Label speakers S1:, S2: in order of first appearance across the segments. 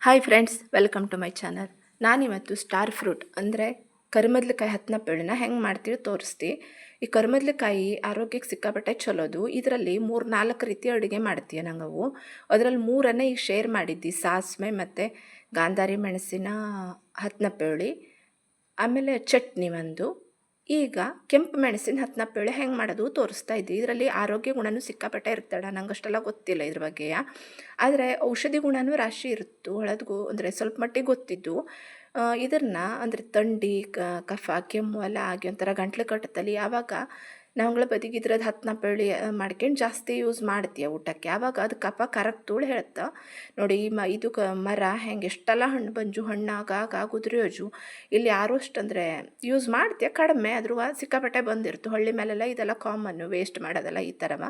S1: Hi friends, welcome to my channel. ನಾನಿವತ್ತು star fruit ಅಂದರೆ ಕರಿಮದ್ಲಕಾಯಿ ಹತ್ನಪ್ಪೇಳನ್ನ ಹೆಂಗೆ ಮಾಡ್ತೀವಿ ತೋರಿಸ್ತಿ. ಈ ಕರಿಮದ್ಲಕಾಯಿ ಆರೋಗ್ಯಕ್ಕೆ ಸಿಕ್ಕಾಪಟ್ಟೆ ಚಲೋದು. ಇದರಲ್ಲಿ 3-4 ರೀತಿ ಅಡುಗೆ ಮಾಡ್ತೀಯ ನಂಗವು. ಅದರಲ್ಲಿ 3 ಈಗ ಶೇರ್ ಮಾಡಿದ್ದಿ: ಸಾಸಿವೆ ಮತ್ತು ಗಾಂಧಾರಿ ಮೆಣಸಿನ ಹತ್ನಪ್ಪೇಳಿ, ಆಮೇಲೆ ಚಟ್ನಿ ಒಂದು. ಈಗ ಕೆಂಪು ಮೆಣಸಿನ ಹತ್ನಪ್ಪೇಳಿ ಹೆಂಗೆ ಮಾಡೋದು ತೋರಿಸ್ತಾ ಇದ್ದಿ. ಇದರಲ್ಲಿ ಆರೋಗ್ಯ ಗುಣನೂ ಸಿಕ್ಕಾಪಟ್ಟೆ ಇರ್ತಾಳೆ, ನಂಗೆ ಅಷ್ಟೆಲ್ಲ ಗೊತ್ತಿಲ್ಲ ಇದ್ರ ಬಗ್ಗೆಯ. ಆದರೆ ಔಷಧಿ ಗುಣನೂ ರಾಶಿ ಇರುತ್ತು. ಹಳದ್ಗೂ ಅಂದರೆ ಸ್ವಲ್ಪ ಮಟ್ಟಿಗೆ ಗೊತ್ತಿದ್ದು. ಇದನ್ನು ಅಂದರೆ ಥಂಡಿ, ಕಫ, ಕೆಮ್ಮು ಎಲ್ಲ ಆಗಿ ಒಂಥರ ಗಂಟ್ಲು ಕಟ್ಟುತ್ತಲ್ಲಿ ಯಾವಾಗ ನಾವುಗಳ ಬದಿಗೆ ಇದ್ರದ್ದು ಹತ್ನಪ್ಪೇಳಿ ಮಾಡ್ಕೊಂಡು ಜಾಸ್ತಿ ಯೂಸ್ ಮಾಡ್ತೀಯ ಊಟಕ್ಕೆ, ಆವಾಗ ಅದು ಕಫ ಕರಗ್ತೂಳು ಹೇಳ್ತಾ ನೋಡಿ. ಇದು ಮರ ಹೆಂಗೆ ಎಷ್ಟೆಲ್ಲ ಹಣ್ಣು ಬಂಜು ಹಣ್ಣಾಗ ಉದುರಿಯೋಜು. ಇಲ್ಲಿ ಯಾರು ಅಷ್ಟಂದರೆ ಯೂಸ್ ಮಾಡ್ತೀಯ ಕಡಿಮೆ, ಆದ್ರೂ ಸಿಕ್ಕಾಪಟ್ಟೆ ಬಂದಿರ್ತು. ಹಳ್ಳಿ ಮೇಲೆಲ್ಲ ಇದೆಲ್ಲ ಕಾಮನ್ನು, ವೇಸ್ಟ್ ಮಾಡೋದಲ್ಲ ಈ ಥರವ.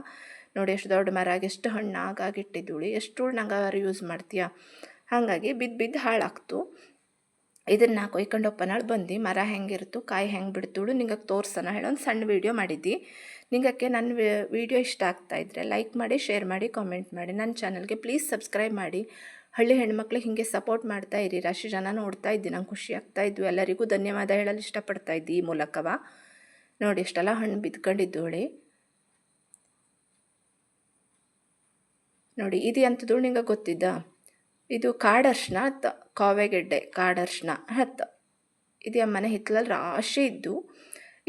S1: ನೋಡಿ ಎಷ್ಟು ದೊಡ್ಡ ಮರಾಗ ಎಷ್ಟು ಹಣ್ಣು ಆಗಾಗಿಟ್ಟಿದ್ದೂಳಿ, ಎಷ್ಟು ನಂಗೆ ಅವ್ರು ಯೂಸ್ ಮಾಡ್ತೀಯ. ಹಾಗಾಗಿ ಬಿದ್ದು ಹಾಳಾಗ್ತು. ಇದನ್ನು ಕೊಯ್ಕೊಂಡು ಒಪ್ಪನಾಳು ಬಂದು ಮರ ಹೆಂಗಿರ್ತು, ಕಾಯಿ ಹೆಂಗೆ ಬಿಡ್ತುಳು ನಿಂಗೆ ತೋರ್ಸೋಣ ಹೇಳೋ ಒಂದು ಸಣ್ಣ ವೀಡಿಯೋ ಮಾಡಿದ್ದಿ. ನಿಂಗಕ್ಕೆ ನನ್ನ ವೀಡಿಯೋ ಇಷ್ಟ ಆಗ್ತಾಯಿದ್ರೆ ಲೈಕ್ ಮಾಡಿ, ಶೇರ್ ಮಾಡಿ, ಕಾಮೆಂಟ್ ಮಾಡಿ. ನನ್ನ ಚಾನಲ್ಗೆ ಪ್ಲೀಸ್ ಸಬ್ಸ್ಕ್ರೈಬ್ ಮಾಡಿ. ಹಳ್ಳಿ ಹೆಣ್ಮಕ್ಳಿಗೆ ಹೀಗೆ ಸಪೋರ್ಟ್ ಮಾಡ್ತಾ ಇರಿ. ರಾಶಿ ಜನ ನೋಡ್ತಾ ಇದ್ದಿ, ನಂಗೆ ಖುಷಿ ಆಗ್ತಾಯಿದ್ವು. ಎಲ್ಲರಿಗೂ ಧನ್ಯವಾದ ಹೇಳಲು ಇಷ್ಟಪಡ್ತಾ ಇದ್ದಿ ಈ ಮೂಲಕವ. ನೋಡಿ ಇಷ್ಟೆಲ್ಲ ಹಣ್ಣು ಬಿದ್ಕೊಂಡಿದ್ದೋಳಿ. ನೋಡಿ ಇದು ಎಂಥದ್ದು ನಿಂಗೆ ಗೊತ್ತಿದ್ದ? ಇದು ಕಾಡರ್ಶಿನ ಕಾವೆಗೆಡ್ಡೆ ಕಾಡರ್ಶಿನ ಇದು ಅಮ್ಮನೆ ಹಿತ್ತಲಲ್ಲಿ ರಾಶಿ ಇದ್ದು.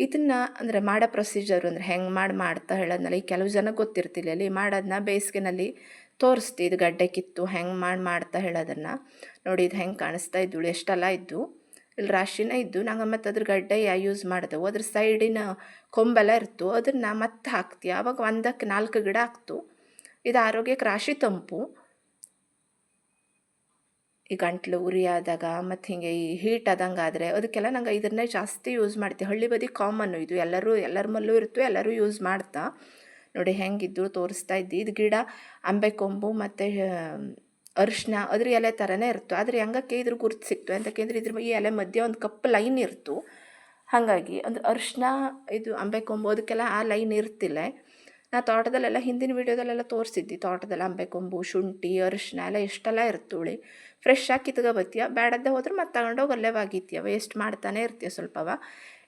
S1: ಇದನ್ನು ಅಂದರೆ ಮಾಡೋ ಪ್ರೊಸೀಜರು ಅಂದರೆ ಹೆಂಗೆ ಮಾಡ್ತಾ ಹೇಳೋದ್ನಲ್ಲ. ಈ ಕೆಲವು ಜನ ಗೊತ್ತಿರ್ತಿಲ್ಲ ಅಲ್ಲಿ ಮಾಡೋದನ್ನ ಬೇಸಿಗೆನಲ್ಲಿ ತೋರಿಸ್ತಿ. ಇದು ಗಡ್ಡೆ ಕಿತ್ತು ಹೆಂಗೆ ಮಾಡ್ತಾ ಹೇಳೋದನ್ನು ನೋಡಿ. ಇದು ಹೆಂಗೆ ಕಾಣಿಸ್ತಾ ಇದ್ದು, ಎಷ್ಟೆಲ್ಲ ಇದ್ದು ಇಲ್ಲಿ ರಾಶಿನ ಇದ್ದು. ನಂಗೆ ಮತ್ತು ಅದ್ರ ಗಡ್ಡೆ ಯೂಸ್ ಮಾಡಿದೆವು. ಅದ್ರ ಸೈಡಿನ ಕೊಂಬೆಲ್ಲ ಇರ್ತು, ಅದನ್ನು ಮತ್ತೆ ಹಾಕ್ತೀವಿ. ಆವಾಗ 1ಕ್ಕೆ 4 ಗಿಡ ಹಾಕ್ತು. ಇದು ಆರೋಗ್ಯಕ್ಕೆ ರಾಶಿ ತಂಪು. ಈ ಗಂಟ್ಲು ಉರಿ ಆದಾಗ ಮತ್ತು ಹೀಗೆ ಈ ಹೀಟ್ ಆದಂಗೆ ಆದರೆ ಅದಕ್ಕೆಲ್ಲ ನಂಗೆ ಇದನ್ನೇ ಜಾಸ್ತಿ ಯೂಸ್ ಮಾಡ್ತೀವಿ. ಹಳ್ಳಿ ಬದಿ ಕಾಮನ್ನು ಇದು, ಎಲ್ಲರ ಮಲ್ಲೂ ಇರ್ತವೆ, ಎಲ್ಲರೂ ಯೂಸ್ ಮಾಡ್ತಾ. ನೋಡಿ ಹೆಂಗಿದ್ದು ತೋರಿಸ್ತಾ ಇದ್ದಿ. ಇದು ಗಿಡ ಅಂಬೆ ಕೊಂಬು ಮತ್ತು ಅರಿಶಿನ ಅದ್ರ ಎಲೆ ಥರನೇ ಇರ್ತು. ಆದರೆ ಹೆಂಗಕ್ಕೆ ಇದ್ರ ಗುರುತು ಸಿಕ್ತು ಅಂತಕ್ಕಂದ್ರೆ ಇದ್ರ ಈ ಎಲೆ ಮಧ್ಯೆ ಒಂದು ಕಪ್ಪು ಲೈನ್ ಇರ್ತು. ಹಾಗಾಗಿ ಅಂದ್ರೆ ಅರಿಶಿನ ಇದು ಅಂಬೆ ಕೊಂಬು ಅದಕ್ಕೆಲ್ಲ ಆ ಲೈನ್ ಇರ್ತಿಲ್ಲ. ನಾ ತೋಟದಲ್ಲೆಲ್ಲ ಹಿಂದಿನ ವೀಡಿಯೋದಲ್ಲೆಲ್ಲ ತೋರಿಸಿದ್ದಿ. ತೋಟದಲ್ಲಿ ಅಂಬೆಕೊಂಬು, ಶುಂಠಿ, ಅರಿಶಿನ ಎಲ್ಲ ಎಷ್ಟೆಲ್ಲ ಇರ್ತುಳಿ. ಫ್ರೆಶ್ ಆಗಿ ಕಿತ್ಕೊಬತ್ತೀಯ, ಬೇಡದ್ದೇ ಹೋದ್ರೆ ಮತ್ತೆ ತಗೊಂಡೋಗಿ ಅಲ್ಲೇ ಒಗಿತೀಯ, ವೇಸ್ಟ್ ಮಾಡ್ತಾನೆ ಇರ್ತೀಯ ಸ್ವಲ್ಪವ.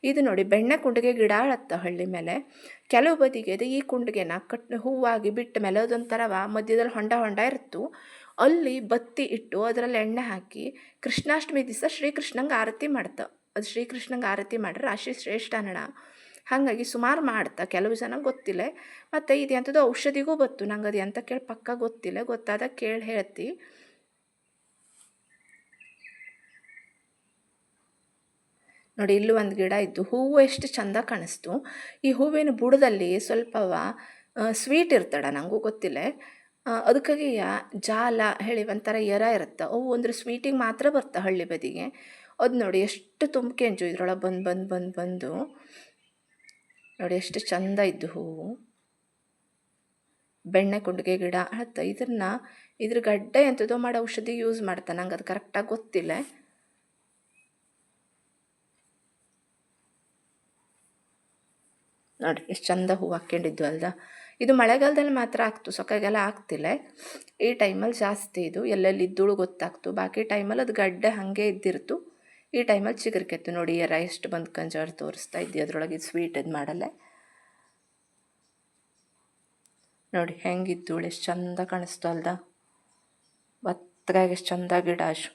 S1: ಇದು ನೋಡಿ ಬೆಣ್ಣೆ ಕುಂಡಿಗೆ ಗಿಡ ಹತ್ತ ಹಳ್ಳಿ ಮೇಲೆ. ಕೆಲವು ಬದಿಗೆ ಅದು ಈ ಕುಂಡಿಗೆನ ಹೂವಾಗಿ ಬಿಟ್ಟ ಮೇಲೆ ಅದೊಂಥರವ ಮಧ್ಯದಲ್ಲಿ ಹೊಂಡ ಇರ್ತು. ಅಲ್ಲಿ ಬತ್ತಿ ಇಟ್ಟು ಅದರಲ್ಲಿ ಎಣ್ಣೆ ಹಾಕಿ ಕೃಷ್ಣಾಷ್ಟಮಿ ದಿವಸ ಶ್ರೀಕೃಷ್ಣಂಗೆ ಆರತಿ ಮಾಡ್ತ. ಅದು ಶ್ರೀಕೃಷ್ಣಂಗೆ ಆರತಿ ಮಾಡ್ರೆ ರಾಶಿ ಶ್ರೇಷ್ಠ ಅನ್ನೋಣ. ಹಾಗಾಗಿ ಸುಮಾರು ಮಾಡ್ತಾ. ಕೆಲವು ಜನ ಗೊತ್ತಿಲ್ಲ. ಮತ್ತು ಇದು ಎಂಥದ್ದು ಔಷಧಿಗೂ ಬತ್ತು. ನಂಗೆ ಅದು ಎಂತ ಕೇಳಿ ಪಕ್ಕ ಗೊತ್ತಿಲ್ಲ, ಗೊತ್ತಾದಾಗ ಕೇಳಿ ಹೇಳ್ತಿ. ನೋಡಿ ಇಲ್ಲೂ ಒಂದು ಗಿಡ ಇದ್ದು, ಹೂವು ಎಷ್ಟು ಚಂದ ಕಾಣಿಸ್ತು. ಈ ಹೂವಿನ ಬುಡದಲ್ಲಿ ಸ್ವಲ್ಪವ ಸ್ವೀಟ್ ಇರ್ತಡ, ನನಗೂ ಗೊತ್ತಿಲ್ಲ. ಅದಕ್ಕಾಗಿ ಜಾಲ ಹೇಳಿ ಒಂಥರ ಎರ ಇರುತ್ತೆ. ಅವು ಅಂದ್ರೆ ಸ್ವೀಟಿಗೆ ಮಾತ್ರ ಬರ್ತಾ ಹಳ್ಳಿ ಬದಿಗೆ. ಅದು ನೋಡಿ ಎಷ್ಟು ತುಂಬ್ಕೆಂಜು ಇದ್ರೊಳಗೆ ಬಂದು ನೋಡಿ ಎಷ್ಟು ಚಂದ ಇದ್ದು ಹೂವು. ಬೆಣ್ಣೆ ಕುಂಡಿಗೆ ಗಿಡ ಇದ್ರ ಗಡ್ಡೆ ಎಂಥದೋ ಮಾಡೋ ಔಷಧಿ ಯೂಸ್ ಮಾಡ್ತಾನೆ. ನಂಗೆ ಅದು ಕರೆಕ್ಟಾಗಿ ಗೊತ್ತಿಲ್ಲ. ನೋಡಿ ಎಷ್ಟು ಚಂದ ಹೂವು ಹಾಕ್ಕೊಂಡಿದ್ದು ಅಲ್ದ. ಇದು ಮಳೆಗಾಲದಲ್ಲಿ ಮಾತ್ರ ಆಗ್ತು, ಸೊಕ್ಕಾಗೆಲ್ಲ ಆಗ್ತಿಲ್ಲ. ಈ ಟೈಮಲ್ಲಿ ಜಾಸ್ತಿ ಇದು ಎಲ್ಲೆಲ್ಲಿ ಇದ್ದಳು ಗೊತ್ತಾಗ್ತು. ಬಾಕಿ ಟೈಮಲ್ಲಿ ಅದು ಗಡ್ಡೆ ಹಾಗೆ ಇದ್ದಿರ್ತು. ಈ ಟೈಮಲ್ಲಿ ಚಿಗುರ್ಕೆತ್ತು. ನೋಡಿ ಎಷ್ಟು ಬಂದು ಕಂಜಾರು ತೋರಿಸ್ತಾ ಇದ್ದಿ. ಅದರೊಳಗೆ ಸ್ವೀಟ್ ಇದು ಮಾಡಲ್ಲ. ನೋಡಿ ಹೆಂಗಿದ್ದಳು, ಎಷ್ಟು ಚಂದ ಕಾಣಿಸ್ತು ಅಲ್ದ. ಬತ್ತಗಾಗಿ ಎಷ್ಟು ಚಂದ ಗಿಡ ಅಶು.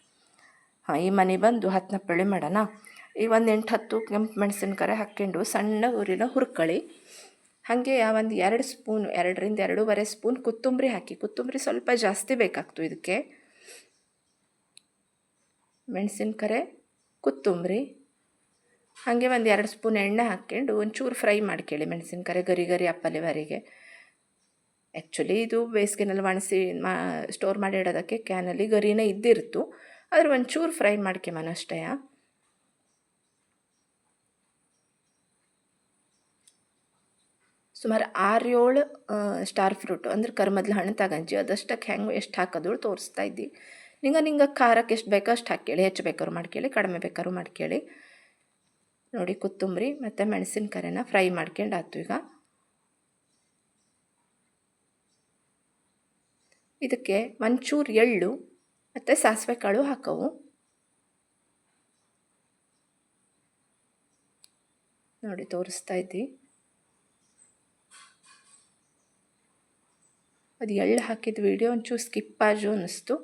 S1: ಹಾಂ, ಈ ಮನೆ ಬಂದು ಹತ್ನಪ್ಪೇಳಿ ಮಾಡೋಣ. ಈ 1-8-10 ಕೆಂಪು ಮೆಣಸಿನ್ಕಾಯಿ ಹಾಕ್ಕೊಂಡು ಸಣ್ಣ ಉರಿನ ಹುರ್ಕೊಳ್ಳಿ. ಹಾಗೆ ಒಂದು 2 ಸ್ಪೂನ್ 2-2.5 ಸ್ಪೂನ್ ಕೊತ್ತಂಬರಿ ಹಾಕಿ. ಕೊತ್ತಂಬರಿ ಸ್ವಲ್ಪ ಜಾಸ್ತಿ ಬೇಕಾಗ್ತು ಇದಕ್ಕೆ. ಮೆಣಸಿನ್ಕಾಯಿ, ಕೊತ್ತಂಬರಿ, ಹಾಗೆ 1-2 ಸ್ಪೂನ್ ಎಣ್ಣೆ ಹಾಕ್ಕೊಂಡು ಒಂಚೂರು ಫ್ರೈ ಮಾಡ್ಕೊಳ್ಳಿ. ಮೆಣಸಿನ್ಕಾಯಿ ಗರಿ ಅಪ್ಪಲಿವರೆಗೆ. ಆ್ಯಕ್ಚುಲಿ ಇದು ಬೇಸಿಗೆನಲ್ಲಿ ಒಣಸಿ ಸ್ಟೋರ್ ಮಾಡಿ ಇಡೋದಕ್ಕೆ ಕ್ಯಾನಲ್ಲಿ ಗರಿನೇ ಇದ್ದಿರ್ತು. ಆದರೆ ಒಂಚೂರು ಫ್ರೈ ಮಾಡ್ಕೊಂಬನಷ್ಟೇ. ಸುಮಾರು 6-7 ಸ್ಟಾರ್ ಫ್ರೂಟು ಅಂದ್ರೆ ಕರ್ಮದ್ಲ ಹಣ್ಣು ತಗಂಜಿ. ಅದಷ್ಟಕ್ಕೆ ಹೆಂಗೆ ಎಷ್ಟು ಹಾಕೋದು ತೋರಿಸ್ತಾ ಇದ್ದಿ. ನಿಂಗೆ ಖಾರಕ್ಕೆ ಎಷ್ಟು ಬೇಕೋ ಅಷ್ಟು ಹಾಕ್ಕೊಳ್ಳಿ. ಹೆಚ್ಚು ಬೇಕಾದ್ರು ಮಾಡ್ಕೊಳ್ಳಿ, ಕಡಿಮೆ ಬೇಕಾದ್ರೂ ಮಾಡ್ಕೊಳ್ಳಿ. ನೋಡಿ ಕೊತ್ತಂಬರಿ ಮತ್ತು ಮೆಣಸಿನ್ಕಾಯಿನ ಫ್ರೈ ಮಾಡ್ಕೊಂಡು ಆಯ್ತು. ಈಗ ಇದಕ್ಕೆ ಒಂಚೂರು ಎಳ್ಳು, ಮತ್ತು ಸಾಸಿವೆ ಕಾಳು ಹಾಕವು. ನೋಡಿ ತೋರಿಸ್ತಾ ಇದ್ದಿ. ಅದು ಎಳ್ಳು ಹಾಕಿದ ವಿಡಿಯೋ ಒಂಚೂರು ಸ್ಕಿಪ್ ಆಜು ಅನ್ನಿಸ್ತು.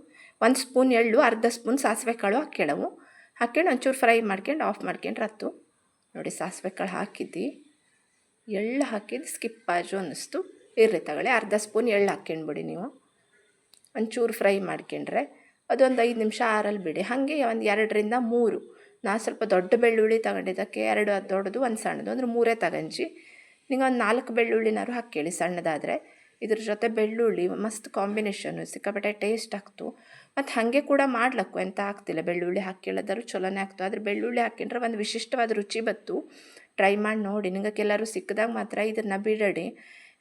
S1: 1 ಸ್ಪೂನ್ ಎಳ್ಳು, ಅರ್ಧ ಸ್ಪೂನ್ ಸಾಸಿವೆ ಕಾಳು ಹಾಕ್ಯಳವು. ಹಾಕ್ಕೊಂಡು ಒಂಚೂರು ಫ್ರೈ ಮಾಡ್ಕೊಂಡು ಆಫ್ ಮಾಡ್ಕೊಂಡ್ರೆ ಹತ್ತು. ನೋಡಿ ಸಾಸಿವೆ ಕಾಳು ಹಾಕಿದ್ದು, ಎಳ್ಳು ಹಾಕಿದ್ದು ಸ್ಕಿಪ್ ಆಜು ಅನ್ನಿಸ್ತು. ಇರ್ರಿ ತಗೊಳ್ಳಿ, ಅರ್ಧ ಸ್ಪೂನ್ ಎಳ್ಳು ಹಾಕ್ಕೊಂಡ್ಬಿಡಿ ನೀವು. ಒಂಚೂರು ಫ್ರೈ ಮಾಡ್ಕೊಂಡ್ರೆ ಅದೊಂದು 5 ನಿಮಿಷ ಆರಲ್ಲಿ ಬಿಡಿ. ಹಾಗೆ ಒಂದು 2ರಿಂದ 3 ನಾನು ಸ್ವಲ್ಪ ದೊಡ್ಡ ಬೆಳ್ಳುಳ್ಳಿ ತಗೊಂಡಿದ್ದಕ್ಕೆ 2 ದೊಡ್ಡದು 1 ಸಣ್ಣದು ಅಂದ್ರೆ 3 ತಗೊಂಡು ನಿಂಗೆ ಒಂದು 4 ಬೆಳ್ಳುಳ್ಳಿನಾರು ಹಾಕ್ಕೊಳ್ಳಿ ಸಣ್ಣದಾದರೆ. ಇದ್ರ ಜೊತೆ ಬೆಳ್ಳುಳ್ಳಿ ಮಸ್ತ್ ಕಾಂಬಿನೇಷನ್ನು, ಸಿಕ್ಕಾಪಟ್ಟೆ ಟೇಸ್ಟ್ ಆಗ್ತು. ಮತ್ತು ಹಾಗೆ ಕೂಡ ಮಾಡ್ಲಕ್ಕು ಎಂತ ಆಗ್ತಿಲ್ಲ, ಬೆಳ್ಳುಳ್ಳಿ ಹಾಕ್ಕೊಳ್ಳೋದಾದ್ರು ಚಲೋನೇ ಆಗ್ತು. ಆದರೆ ಬೆಳ್ಳುಳ್ಳಿ ಹಾಕ್ಕೊಂಡ್ರೆ ಒಂದು ವಿಶಿಷ್ಟವಾದ ರುಚಿ ಬತ್ತು. ಟ್ರೈ ಮಾಡಿ ನೋಡಿ. ನಿಂಗೆ ಎಲ್ಲರೂ ಸಿಕ್ಕಿದಾಗ ಮಾತ್ರ ಇದನ್ನು ಬಿಡಡಿ.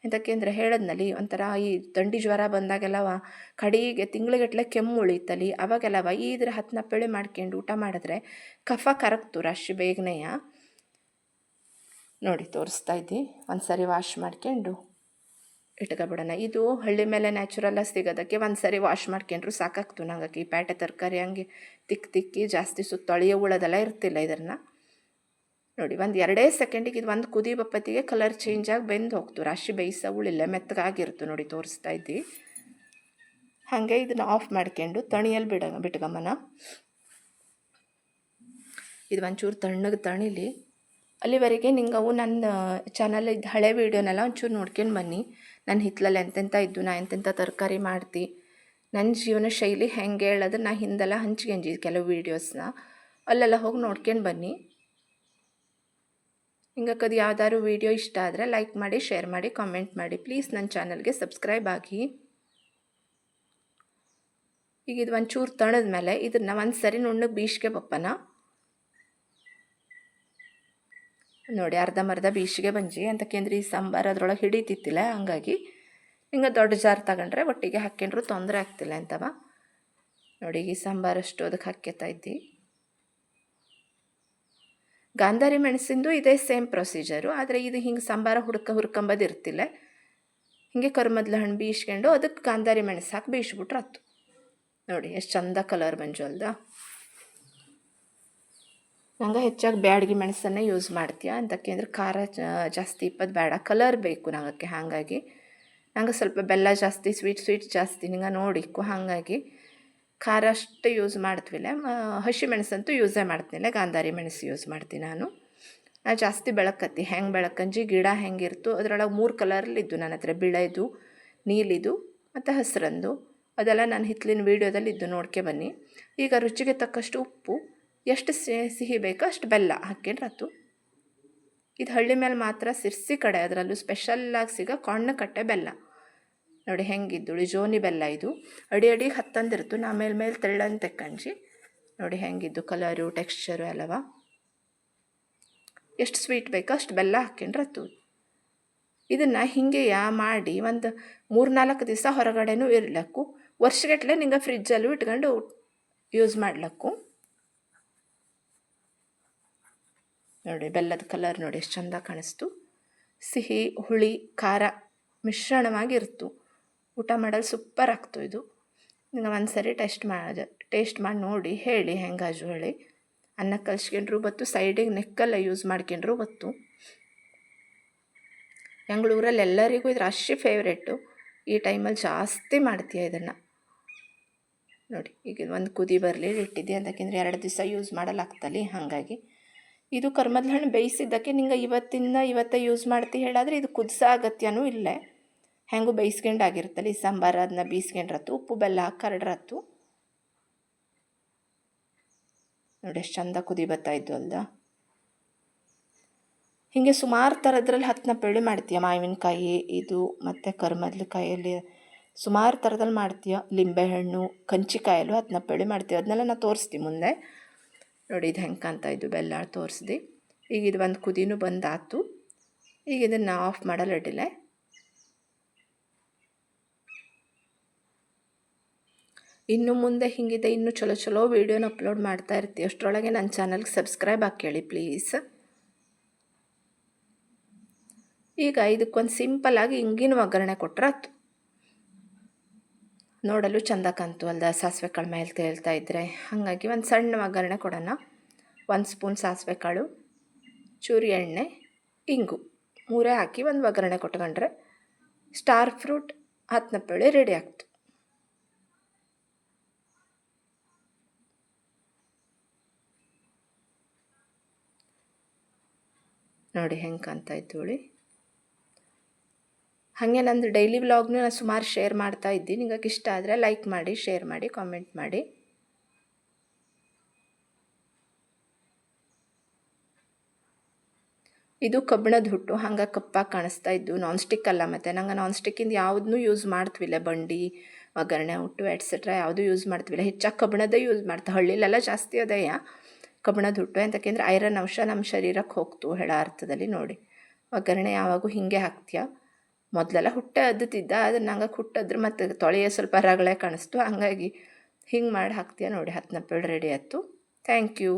S1: ಎಂತಕ್ಕೆಂದ್ರೆ ಹೇಳದ್ನಲ್ಲಿ ಒಂಥರ ಈ ಥಂಡಿ ಜ್ವರ ಬಂದಾಗೆಲ್ಲವ ಕಡೆಗೆ ತಿಂಗಳಿಗಟ್ಟಲೆ ಕೆಮ್ಮು ಉಳಿತಲ್ಲಿ, ಅವಾಗೆಲ್ಲವ ಇದ್ರ ಹತ್ನಪ್ಪಳೆ ಮಾಡ್ಕೊಂಡು ಊಟ ಮಾಡಿದ್ರೆ ಕಫ ಕರಗ್ತು ರಾಶಿ ಬೇಗನೆಯ. ನೋಡಿ ತೋರಿಸ್ತಾ ಇದ್ದಿ. ಒಂದು ಸರಿ ವಾಶ್ ಮಾಡ್ಕೊಂಡು ಇಟ್ಕೊಬಿಡೋಣ. ಇದು ಹಳ್ಳಿ ಮೇಲೆ ನ್ಯಾಚುರಲಾಗಿ ಸಿಗೋದಕ್ಕೆ ಒಂದು ಸರಿ ವಾಶ್ ಮಾಡ್ಕೊಂಡ್ರು ಸಾಕಾಗ್ತು ನಂಗೆ. ಈ ಪ್ಯಾಟೆ ತರಕಾರಿ ಹಂಗೆ ತಿಕ್ಕಿ ಜಾಸ್ತಿ ತೊಳೆಯೋ ಉಳೋದೆಲ್ಲ ಇರ್ತಿಲ್ಲ ಇದನ್ನು. ನೋಡಿ ಒಂದು 2 ಸೆಕೆಂಡಿಗೆ ಇದು ಒಂದು ಕುದಿ ಬಪ್ಪತ್ತಿಗೆ ಕಲರ್ ಚೇಂಜ್ ಆಗಿ ಬೆಂದು ಹೋಗ್ತು. ರಾಶಿ ಬೇಯಿಸೋ ಉಳಿಲ್ಲ, ಮೆತ್ತಗಾಗಿರ್ತು. ನೋಡಿ ತೋರಿಸ್ತಾ ಇದ್ದಿ. ಹಾಗೆ ಇದನ್ನು ಆಫ್ ಮಾಡ್ಕೊಂಡು ತಣಿಯಲ್ಲಿ ಬಿಟ್ಕೊಂಬನ. ಇದು ಒಂಚೂರು ತಣ್ಣಗೆ ತಣಿಲಿ. ಅಲ್ಲಿವರೆಗೆ ನಿಂಗವು ನನ್ನ ಚಾನಲ್ ಹಳೆ ವೀಡಿಯೋನೆಲ್ಲ ಒಂಚೂರು ನೋಡ್ಕೊಂಡು ಬನ್ನಿ. ನನ್ನ ಹಿತ್ತಲಲ್ಲಿ ಎಂತೆಂಥ ಇದ್ದು, ನಾ ಎಂತೆಂಥ ತರಕಾರಿ ಮಾಡ್ತಿ, ನನ್ನ ಜೀವನ ಶೈಲಿ ಹೆಂಗೆ ಹೇಳೋದು ನಾ ಹಿಂದೆಲ್ಲ ಹಂಚ್ಕೊಂಡಿ ಕೆಲವು ವೀಡಿಯೋಸ್ನ. ಅಲ್ಲೆಲ್ಲ ಹೋಗಿ ನೋಡ್ಕೊಂಡು ಬನ್ನಿ. ಹಿಂಗಕ್ಕದು ಯಾವ್ದಾದ್ರು ವೀಡಿಯೋ ಇಷ್ಟ ಆದರೆ ಲೈಕ್ ಮಾಡಿ, ಶೇರ್ ಮಾಡಿ, ಕಾಮೆಂಟ್ ಮಾಡಿ. ಪ್ಲೀಸ್ ನನ್ನ ಚಾನಲ್ಗೆ ಸಬ್ಸ್ಕ್ರೈಬ್ ಆಗಿ. ಈಗ ಇದು ಒಂಚೂರು ತಣದ ಮೇಲೆ ಇದನ್ನು ಒಂದು ಸರಿ ನುಣ್ಣಗೆ ಬೀಸ್ಗೆ ಬಪ್ಪನ. ನೋಡಿ ಅರ್ಧಂಬರ್ಧ ಬೀಸಿಗೆ ಬಂಜಿ ಅಂತಕೇಂದ್ರೆ ಈ ಸಾಂಬಾರು ಅದ್ರೊಳಗೆ ಹಿಡಿತಿತ್ತಿಲ್ಲ. ಹಂಗಾಗಿ ಹಿಂಗೆ ದೊಡ್ಡ ಜಾರ್ ತಗೊಂಡ್ರೆ ಒಟ್ಟಿಗೆ ಹಾಕ್ಕೊಂಡ್ರು ತೊಂದರೆ ಆಗ್ತಿಲ್ಲ ಅಂತವ. ನೋಡಿ ಈ ಸಾಂಬಾರಷ್ಟು ಅದಕ್ಕೆ ಹಾಕ್ಯತಾ ಇದ್ದಿ. ಗಾಂಧಾರಿ ಮೆಣಸಿಂದು ಇದೇ ಸೇಮ್ ಪ್ರೊಸೀಜರು. ಆದರೆ ಇದು ಹಿಂಗೆ ಸಾಂಬಾರ ಹುರ್ಕೊಂಬದಿರ್ತಿಲ್ಲ. ಹಿಂಗೆ ಕರ್ಮದ್ಲ ಹಣ್ಣು ಬೀಸ್ಕೊಂಡು ಅದಕ್ಕೆ ಗಾಂಧಾರಿ ಮೆಣಸು ಹಾಕಿ ಬೀಸ್ಬಿಟ್ರೆ ಹತ್ತು. ನೋಡಿ ಎಷ್ಟು ಚಂದ ಕಲರ್ ಬಂಜು ಅಲ್ದ. ನಂಗೆ ಹೆಚ್ಚಾಗಿ ಬ್ಯಾಡಗಿ ಮೆಣಸನ್ನೇ ಯೂಸ್ ಮಾಡ್ತೀಯ ಅಂತಕೇಂದ್ರೆ ಖಾರ ಜಾಸ್ತಿ ಇಪ್ಪದು ಬೇಡ, ಕಲರ್ ಬೇಕು ನಂಗಕ್ಕೆ. ಹಾಗಾಗಿ ನಂಗೆ ಸ್ವಲ್ಪ ಬೆಲ್ಲ ಜಾಸ್ತಿ, ಸ್ವೀಟ್ ಜಾಸ್ತಿ ನಿಂಗೆ ನೋಡಿಕ್ಕು. ಹಾಗಾಗಿ ಖಾರ ಅಷ್ಟೇ ಯೂಸ್ ಮಾಡ್ತೀವಿಲ್ಲ. ಹಸಿ ಮೆಣಸಂತೂ ಯೂಸೇ ಮಾಡ್ತೀನಿಲ್ಲ, ಗಾಂಧಾರಿ ಮೆಣಸು ಯೂಸ್ ಮಾಡ್ತೀನಿ ನಾನು ಜಾಸ್ತಿ ಬೆಳಕತ್ತಿ. ಹೆಂಗೆ ಬೆಳಕಂಜಿ ಗಿಡ ಹೆಂಗಿರ್ತು ಅದರೊಳಗೆ 3 ಕಲರಲ್ಲಿದ್ದು ನನ್ನ ಹತ್ರ, ಬಿಳೆದು, ನೀಲಿದು ಮತ್ತು ಹಸಿರಂದು. ಅದೆಲ್ಲ ನಾನು ಹಿತ್ತಲಿನ ವೀಡಿಯೋದಲ್ಲಿ ಇದ್ದು ನೋಡ್ಕೆ ಬನ್ನಿ. ಈಗ ರುಚಿಗೆ ತಕ್ಕಷ್ಟು ಉಪ್ಪು, ಎಷ್ಟು ಸಿಹಿ ಬೇಕೋ ಅಷ್ಟು ಬೆಲ್ಲ ಹಾಕ್ಕೊಂಡ್ರತ್ತು. ಇದು ಹಳ್ಳಿ ಮೇಲೆ ಮಾತ್ರ ಸಿರ್ಸಿ ಕಡೆ ಅದರಲ್ಲೂ ಸ್ಪೆಷಲ್ಲಾಗಿ ಸಿಗೋ ಕಟ್ಟೆ ಬೆಲ್ಲ. ನೋಡಿ ಹೆಂಗಿದ್ದು ಜೋನಿ ಬೆಲ್ಲ. ಇದು ಅಡಿಗೆ ಹತ್ತಂದಿರ್ತು, ನಾ ಮೇಲೆ ತೆಳ್ಳಂತ ತೆಕ್ಕಂಜಿ. ನೋಡಿ ಹೆಂಗಿದ್ದು ಕಲರು, ಟೆಕ್ಸ್ಚರು ಎಲ್ಲವ. ಎಷ್ಟು ಸ್ವೀಟ್ ಬೇಕೋ ಅಷ್ಟು ಬೆಲ್ಲ ಹಾಕ್ಕೊಂಡ್ರತ್ತು. ಇದನ್ನು ಹಿಂಗೆಯ ಮಾಡಿ ಒಂದು 3-4 ದಿವಸ ಹೊರಗಡೆನೂ ಇರ್ಲಕ್ಕು. ವರ್ಷಗಟ್ಟಲೆ ನಿಂಗೆ ಫ್ರಿಜ್ಜಲ್ಲೂ ಇಟ್ಕೊಂಡು ಯೂಸ್ ಮಾಡ್ಲಕ್ಕು. ನೋಡಿ ಬೆಲ್ಲದ ಕಲರ್ ನೋಡಿ ಎಷ್ಟು ಚಂದ ಕಾಣಿಸ್ತು. ಸಿಹಿ, ಹುಳಿ, ಖಾರ ಮಿಶ್ರಣವಾಗಿರ್ತು. ಊಟ ಮಾಡಲು ಸೂಪರ್ ಆಗ್ತು ಇದು. ನಿಂಗೆ ಒಂದು ಸರಿ ಟೇಸ್ಟ್ ಮಾಡಿ ನೋಡಿ ಹೇಳಿ ಹೆಂಗಾಜು ಹೇಳಿ. ಅನ್ನ ಕಲ್ಸ್ಕೊಂಡ್ರು ಬತ್ತು, ಸೈಡಿಗೆ ನೆಕ್ಕೆಲ್ಲ ಯೂಸ್ ಮಾಡ್ಕೊಂಡ್ರು ಬತ್ತು. ಬೆಂಗಳೂರಲ್ಲಿ ಎಲ್ಲರಿಗೂ ಇದು ಅಷ್ಟೇ ಫೇವ್ರೇಟು. ಈ ಟೈಮಲ್ಲಿ ಜಾಸ್ತಿ ಮಾಡ್ತೀಯ ಇದನ್ನು. ನೋಡಿ ಈಗ ಒಂದು ಕುದಿ ಬರಲಿ ಇಟ್ಟಿದ್ದೆ ಅಂತಕ್ಕೆಂದ್ರೆ 2 ದಿವಸ ಯೂಸ್ ಮಾಡಲಾಗ್ತಲ್ಲಿ. ಹಾಗಾಗಿ ಇದು ಕರ್ಮದ ಹಣ್ಣು ಬೇಯಿಸಿದ್ದಕ್ಕೆ ನಿಂಗೆ ಇವತ್ತೇ ಯೂಸ್ ಮಾಡ್ತಿ ಹೇಳಾದರೆ ಇದು ಕುದಿಸೋ ಅಗತ್ಯನೂ ಇಲ್ಲ. ಹೆಂಗೂ ಬೇಯಿಸ್ಕೊಂಡಾಗಿರ್ತಲ್ಲ ಈ ಸಾಂಬಾರು, ಅದನ್ನ ಬೀಸ್ಕೊಂಡ್ರತ್ತು, ಉಪ್ಪು ಬೆಲ್ಲ ಹಾಕಿ ಕರಡ್ರತ್ತು. ನೋಡಿ ಎಷ್ಟು ಚಂದ ಕುದಿ ಬರ್ತಾಯಿದ್ದು ಅಲ್ದ. ಹೀಗೆ ಸುಮಾರು ಥರದ್ರಲ್ಲಿ ಹತ್ನಪ್ಪಳ್ಳಿ ಮಾಡ್ತೀಯ. ಮಾವಿನಕಾಯಿ ಇದು ಮತ್ತು ಕರ್ಮದ್ಲಕಾಯಲ್ಲಿ ಸುಮಾರು ಥರದಲ್ಲಿ ಮಾಡ್ತೀಯ. ಲಿಂಬೆಹಣ್ಣು, ಕಂಚಿಕಾಯಲ್ಲೂ ಹತ್ನಪ್ಪಳ್ಳಿ ಮಾಡ್ತೀವಿ. ಅದನ್ನೆಲ್ಲ ನಾನು ತೋರಿಸ್ತೀನಿ ಮುಂದೆ. ನೋಡಿ ಇದು ಹೆಂಗೆ ಕಾಣ್ತಾ ಇದ್ದು ಬೆಲ್ಲ ತೋರಿಸ್ದು. ಈಗ ಇದು ಒಂದು ಕುದಿನೂ ಬಂದಾತು. ಈಗ ಇದನ್ನು ಆಫ್ ಮಾಡಲು ಅಡ್ಡಿಲ್ಲ. ಇನ್ನು ಮುಂದೆ ಹಿಂಗಿದೆ ಇನ್ನೂ ಚಲೋ ವೀಡಿಯೋನ ಅಪ್ಲೋಡ್ ಮಾಡ್ತಾ ಇರ್ತೀವಿ. ಅಷ್ಟರೊಳಗೆ ನನ್ನ ಚಾನಲ್ಗೆ ಸಬ್ಸ್ಕ್ರೈಬ್ ಹಾಕೇಳಿ ಪ್ಲೀಸ್. ಈಗ ಇದಕ್ಕೊಂದು ಸಿಂಪಲ್ಲಾಗಿ ಹಿಂಗಿನ ಒಗ್ಗರಣೆ ಕೊಟ್ಟರೆ ಆಯ್ತು. ನೋಡಲು ಚಂದ ಕಾಣ್ತು ಅಲ್ದ ಸಾಸಿವೆ ಕಾಳು ಮೇಲೆ ತೇಲ್ತಾ ಇದ್ದರೆ. ಹಾಗಾಗಿ ಒಂದು ಸಣ್ಣ ಒಗ್ಗರಣೆ ಕೊಡೋಣ. 1 ಸ್ಪೂನ್ ಸಾಸಿವೆ ಕಾಳು, ಚೂರಿ ಎಣ್ಣೆ, ಇಂಗು ಮೂರೇ ಹಾಕಿ ಒಂದು ಒಗ್ಗರಣೆ ಕೊಟ್ಕೊಂಡ್ರೆ ಸ್ಟಾರ್ ಫ್ರೂಟ್ ಹತ್ನಪ್ಪೇಳಿ ರೆಡಿ ಆಗ್ತು. ನೋಡಿ ಹೆಂಗೆ ಕಾಣ್ತಾ ಇತ್ತು ಹುಳಿ. ಹಾಗೆ ನಂದು ಡೈಲಿ ವ್ಲಾಗ್ನು ನಾನು ಸುಮಾರು ಶೇರ್ ಮಾಡ್ತಾ ಇದ್ದೀನಿ. ನಿಮಗೆ ಇಷ್ಟ ಆದರೆ ಲೈಕ್ ಮಾಡಿ, ಶೇರ್ ಮಾಡಿ, ಕಾಮೆಂಟ್ ಮಾಡಿ. ಇದು ಕಬ್ಬಿಣದ ಹುಟ್ಟು, ಹಂಗೆ ಕಪ್ಪಾಗಿ ಕಾಣಿಸ್ತಾ ಇದ್ದು. ನಾನ್ ಸ್ಟಿಕ್ ಅಲ್ಲ, ಮತ್ತು ನಂಗೆ ನಾನ್ ಸ್ಟಿಕ್ಕಿಂದ ಯಾವುದನ್ನೂ ಯೂಸ್ ಮಾಡ್ತಿವಿಲ್ಲ. ಬಂಡಿ ಒಗ್ಗರಣೆ ಹುಟ್ಟು ಎಟ್ಸೆಟ್ರಾ ಯಾವುದೂ ಯೂಸ್ ಮಾಡ್ತಿವಿಲ್ಲ. ಹೆಚ್ಚಾಗಿ ಕಬ್ಬಿಣದೇ ಯೂಸ್ ಮಾಡ್ತಾ. ಹಳ್ಳಿಲೆಲ್ಲ ಜಾಸ್ತಿ ಅದಯ್ಯ ಕಬ್ಬಿಣದ ಹುಟ್ಟು. ಎಂತಕ್ಕೆಂದ್ರೆ ಐರನ್ ಅಂಶ ನಮ್ಮ ಶರೀರಕ್ಕೆ ಹೋಗ್ತು ಹೆಳ ಅರ್ಥದಲ್ಲಿ. ನೋಡಿ ಒಗ್ಗರಣೆ ಯಾವಾಗೂ ಹೀಗೆ ಹಾಕ್ತೀಯ. ಮೊದಲೆಲ್ಲ ಹುಟ್ಟೆ ಅದ್ದುತ್ತಿದ್ದ, ಅದನ್ನು ನಂಗೆ ಹುಟ್ಟದ್ರೆ ಮತ್ತು ತೊಳೆಯೋ ಸ್ವಲ್ಪ ರಗಳೆ ಕಾಣಿಸ್ತು. ಹಂಗಾಗಿ ಹಿಂಗೆ ಮಾಡಿ ಹಾಕ್ತೀಯ. ನೋಡಿ ಹತ್ನಪ್ಪೇಳಿ ರೆಡಿ ಆಯ್ತು. Thank you.